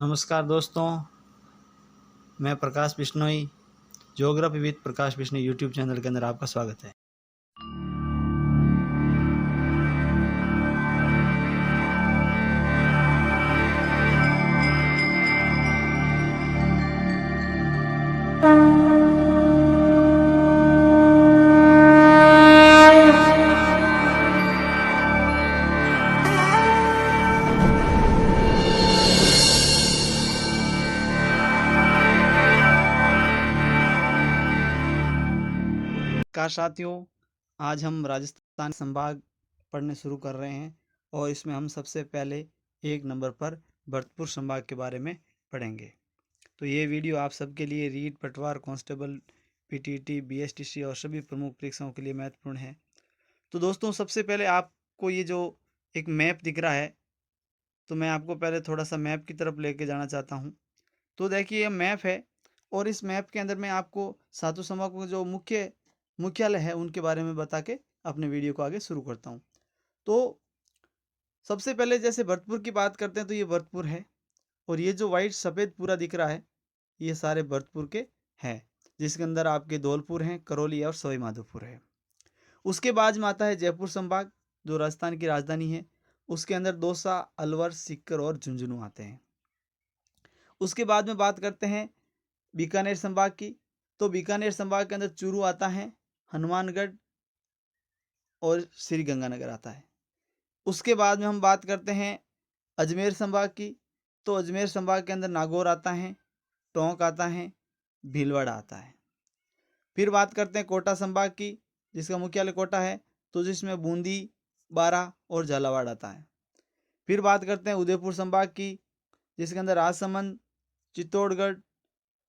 नमस्कार दोस्तों, मैं Prakash Bishnoi, geography with Prakash Bishnoi YouTube channel के अंदर आपका स्वागत है। नमस्कार साथियों, आज हम राजस्थान संभाग पढ़ने शुरू कर रहे हैं और इसमें हम सबसे पहले एक नंबर पर भरतपुर संभाग के बारे में पढ़ेंगे। तो ये वीडियो आप सबके लिए रीट, पटवार, कांस्टेबल, पीटीटी, बीएसटीसी और सभी प्रमुख परीक्षाओं के लिए महत्वपूर्ण है। तो दोस्तों, सबसे पहले आपको ये जो एक मैप दिख रहा है, तो मैं आपको पहले थोड़ा सा मैप की तरफ लेके जाना चाहता हूँ। तो देखिए, ये मैप है और इस मैप के अंदर मैं आपको सातों संभागों के जो मुख्यालय है उनके बारे में बता के अपने वीडियो को आगे शुरू करता हूँ। तो सबसे पहले जैसे भरतपुर की बात करते हैं, तो ये भरतपुर है और ये जो वाइट सफ़ेद पूरा दिख रहा है, ये सारे भरतपुर के हैं, जिसके अंदर आपके धौलपुर हैं, करौली और सवाई माधोपुर है। उसके बाद में आता है जयपुर संभाग, जो राजस्थान की राजधानी है। उसके अंदर दौसा, अलवर, सीकर और झुंझुनू आते हैं। उसके बाद में बात करते हैं बीकानेर संभाग की। तो बीकानेर संभाग के अंदर चूरू आता है, हनुमानगढ़ और श्री गंगानगर आता है। उसके बाद में हम बात करते हैं अजमेर संभाग की। तो अजमेर संभाग के अंदर नागौर आता है, टोंक आता है, भीलवाड़ा आता है। फिर बात करते हैं कोटा संभाग की, जिसका मुख्यालय कोटा है, तो जिसमें बूंदी, बारा और झालावाड़ आता है। फिर बात करते हैं उदयपुर संभाग की, जिसके अंदर राजसमंद, चित्तौड़गढ़,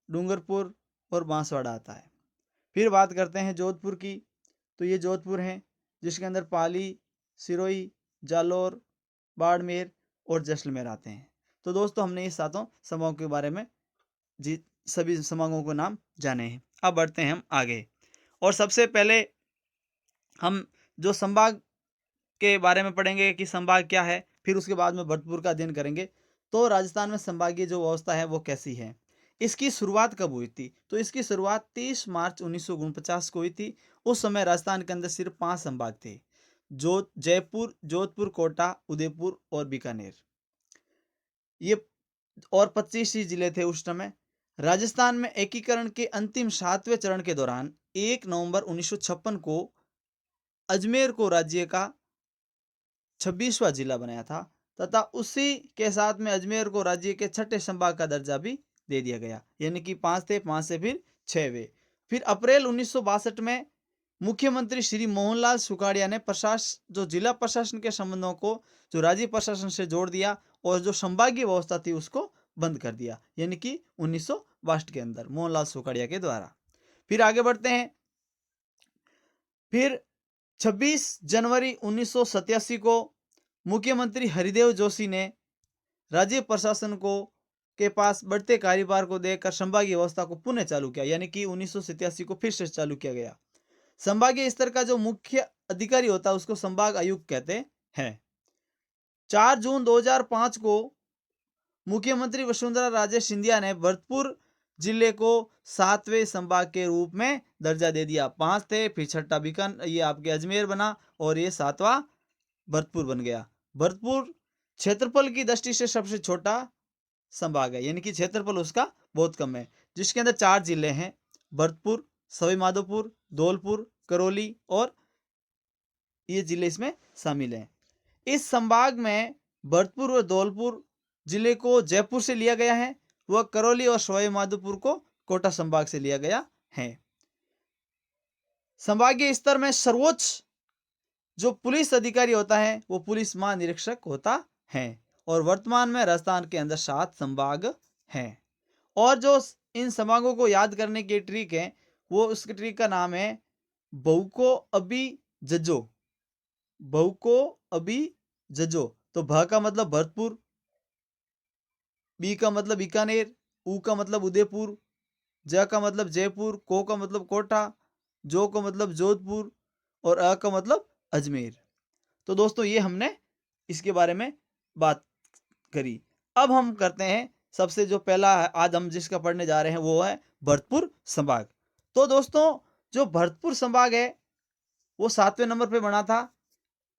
डूंगरपुर और बांसवाड़ा आता है। फिर बात करते हैं जोधपुर की। तो ये जोधपुर है, जिसके अंदर पाली, सिरोही, जालौर, बाड़मेर और जैसलमेर आते हैं। तो दोस्तों, हमने ये सातों संभागों के बारे में सभी संभागों के नाम जाने हैं। अब बढ़ते हैं हम आगे और सबसे पहले हम जो संभाग के बारे में पढ़ेंगे कि संभाग क्या है, फिर उसके बाद में भरतपुर का अध्ययन करेंगे। तो राजस्थान में संभागीय जो व्यवस्था है वो कैसी है, इसकी शुरुआत कब हुई थी? तो इसकी शुरुआत 30 मार्च 1949 को हुई थी। उस समय राजस्थान के अंदर सिर्फ 5 संभाग थे, जो जयपुर, जोधपुर, कोटा, उदयपुर और बीकानेर, ये और 25 ही जिले थे उस समय। राजस्थान में एकीकरण के अंतिम 7वें चरण के दौरान 1 नवंबर 1956 को अजमेर को राज्य का 26वां जिला बनाया था तथा उसी के साथ में अजमेर को राज्य के 6ठे संभाग का दर्जा भी दे दिया गया, यानी कि 5 थे, 5 से फिर 6 हुए। फिर अप्रैल 1962 में मुख्यमंत्री श्री मोहनलाल सुखाड़िया ने जो जिला प्रशासन के संबंधों को जो राज्य प्रशासन से जोड़ दिया और जो संभागीय व्यवस्था थी उसको बंद कर दिया, यानी कि 1962 के अंदर मोहनलाल सुखाड़िया के द्वारा। फिर आगे बढ़ते हैं। फिर 26 जनवरी 1987 को मुख्यमंत्री हरिदेव जोशी ने राज्य प्रशासन को के पास बढ़ते कार्यभार को देकर संभागीय व्यवस्था को पुनः चालू किया, यानी कि 1987 को फिर से चालू किया गया। संभागीय स्तर का जो मुख्य अधिकारी होता है उसको संभाग आयुक्त कहते हैं। 4 जून 2005 को मुख्यमंत्री वसुंधरा राजे सिंधिया ने भरतपुर जिले को 7वें संभाग के रूप में दर्जा दे दिया। 5 थे, फिर 6ठा ये आपके अजमेर बना और ये 7वां भरतपुर बन गया। भरतपुर क्षेत्रफल की दृष्टि से सबसे छोटा संभाग है, यानी कि क्षेत्रफल उसका बहुत कम है, जिसके अंदर 4 जिले हैं, भरतपुर, सवाई माधोपुर, धौलपुर, करौली और ये जिले इसमें शामिल हैं। इस संभाग में भरतपुर और धौलपुर जिले को जयपुर से लिया गया है, वह करौली और सवाई माधोपुर को कोटा संभाग से लिया गया है। संभागीय स्तर में सर्वोच्च जो पुलिस अधिकारी होता है वो पुलिस महानिरीक्षक होता है और वर्तमान में राजस्थान के अंदर 7 संभाग हैं। और जो इन संभागों को याद करने की ट्रिक है, वो उसकी ट्रिक का नाम है बहुको अभी जजो। बहुको अभी जजो। तो भ का मतलब भरतपुर, बी का मतलब बीकानेर, ऊ का मतलब उदयपुर, ज का मतलब जयपुर, को का मतलब कोटा, जो का मतलब जोधपुर और अ का मतलब अजमेर। तो दोस्तों, ये हमने इसके बारे में बात करी। अब हम करते हैं सबसे जो पहला आज हम जिसका पढ़ने जा रहे हैं वो है भरतपुर संभाग। तो दोस्तों जो भरतपुर संभाग है वो 7वें नंबर पे बना था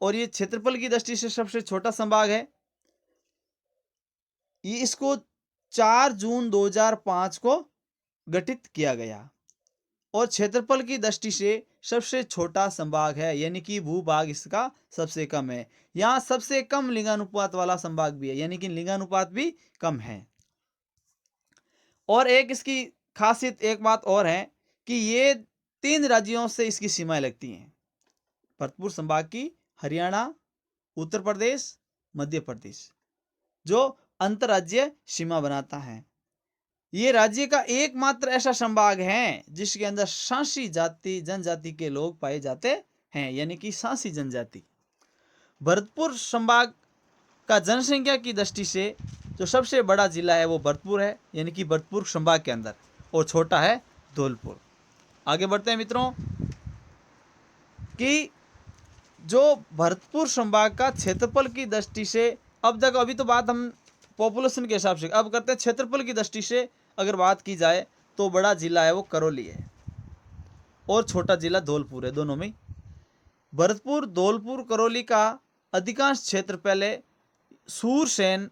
और ये क्षेत्रफल की दृष्टि से सबसे छोटा संभाग है। ये इसको 4 जून 2005 को गठित किया गया और क्षेत्रफल की दृष्टि से सबसे छोटा संभाग है, यानी कि भूभाग इसका सबसे कम है। यहाँ सबसे कम लिंगानुपात वाला संभाग भी है, यानी कि लिंगानुपात भी कम है। और एक इसकी खासियत एक बात और है कि ये 3 राज्यों से इसकी सीमाएं लगती हैं। भरतपुर संभाग की हरियाणा, उत्तर प्रदेश, मध्य प्रदेश जो अंतर्राज्यीय सीमा बनाता है। ये राज्य का एकमात्र ऐसा संभाग है जिसके अंदर सांसी जाति जनजाति के लोग पाए जाते हैं, यानी कि सांसी जनजाति। भरतपुर संभाग का जनसंख्या की दृष्टि से जो सबसे बड़ा जिला है वो भरतपुर है, यानी कि भरतपुर संभाग के अंदर, और छोटा है धौलपुर। आगे बढ़ते हैं मित्रों कि जो भरतपुर संभाग का क्षेत्रफल की दृष्टि से, अभी तो बात हम पॉपुलेशन के हिसाब से, अब करते हैं क्षेत्रफल की दृष्टि से अगर बात की जाए तो बड़ा जिला है वो करौली है और छोटा जिला धौलपुर है, दोनों में। भरतपुर, धौलपुर, करौली का अधिकांश क्षेत्र पहले सूरसेन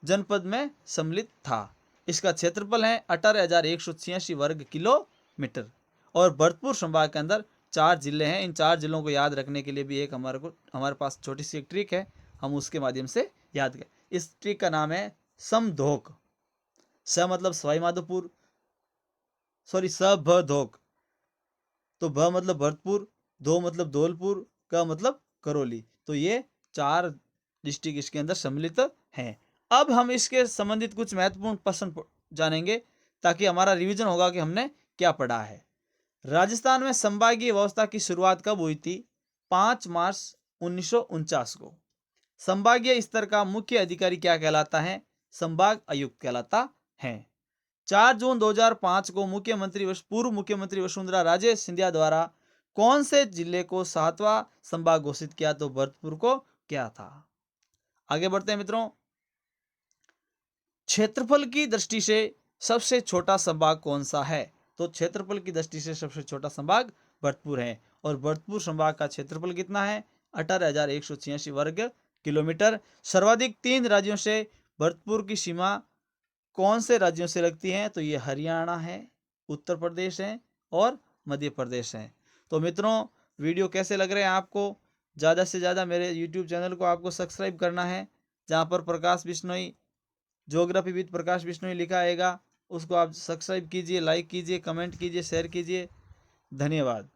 जनपद में सम्मिलित था। इसका क्षेत्रफल है 18,186 वर्ग किलोमीटर और भरतपुर संभाग के अंदर 4 जिले हैं। इन 4 जिलों को याद रखने के लिए भी एक हमारे पास छोटी सी एक ट्रिक है, हम उसके माध्यम से याद करें। इस ट्रिक का नाम है समधोक। स मतलब सवाई माधोपुर, सॉरी स भ धोक, तो भ मतलब भरतपुर, धो मतलब धौलपुर, क मतलब करौली। तो ये 4 डिस्ट्रिक्ट इसके अंदर सम्मिलित हैं। अब हम इसके संबंधित कुछ महत्वपूर्ण प्रश्न जानेंगे ताकि हमारा रिवीजन होगा कि हमने क्या पढ़ा है। राजस्थान में संभागीय व्यवस्था की शुरुआत कब हुई थी? 5 मार्च 1949 को। संभागीय स्तर का मुख्य अधिकारी क्या कहलाता है? संभाग आयुक्त कहलाता है। 4 जून 2005 को पूर्व मुख्यमंत्री वसुंधरा राजे सिंधिया द्वारा कौन से जिले को 7वां संभाग घोषित किया? तो भरतपुर को क्या था। आगे बढ़ते हैं मित्रों। क्षेत्रफल की दृष्टि से सबसे छोटा संभाग कौन सा है? तो क्षेत्रफल की दृष्टि से सबसे छोटा संभाग भरतपुर है और भरतपुर संभाग का क्षेत्रफल कितना है? 18,186 वर्ग किलोमीटर। सर्वाधिक 3 राज्यों से भरतपुर की सीमा कौन से राज्यों से लगती है? तो ये हरियाणा है, उत्तर प्रदेश है और मध्य प्रदेश है। तो मित्रों वीडियो कैसे लग रहे हैं आपको? ज़्यादा से ज़्यादा मेरे यूट्यूब चैनल को आपको सब्सक्राइब करना है, जहाँ पर प्रकाश बिश्नोई, ज्योग्राफी विद प्रकाश बिश्नोई लिखा आएगा, उसको आप सब्सक्राइब कीजिए, लाइक कीजिए, कमेंट कीजिए, शेयर कीजिए। धन्यवाद।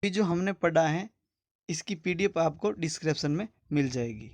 ये जो हमने पढ़ा है इसकी PDF आपको डिस्क्रिप्शन में मिल जाएगी।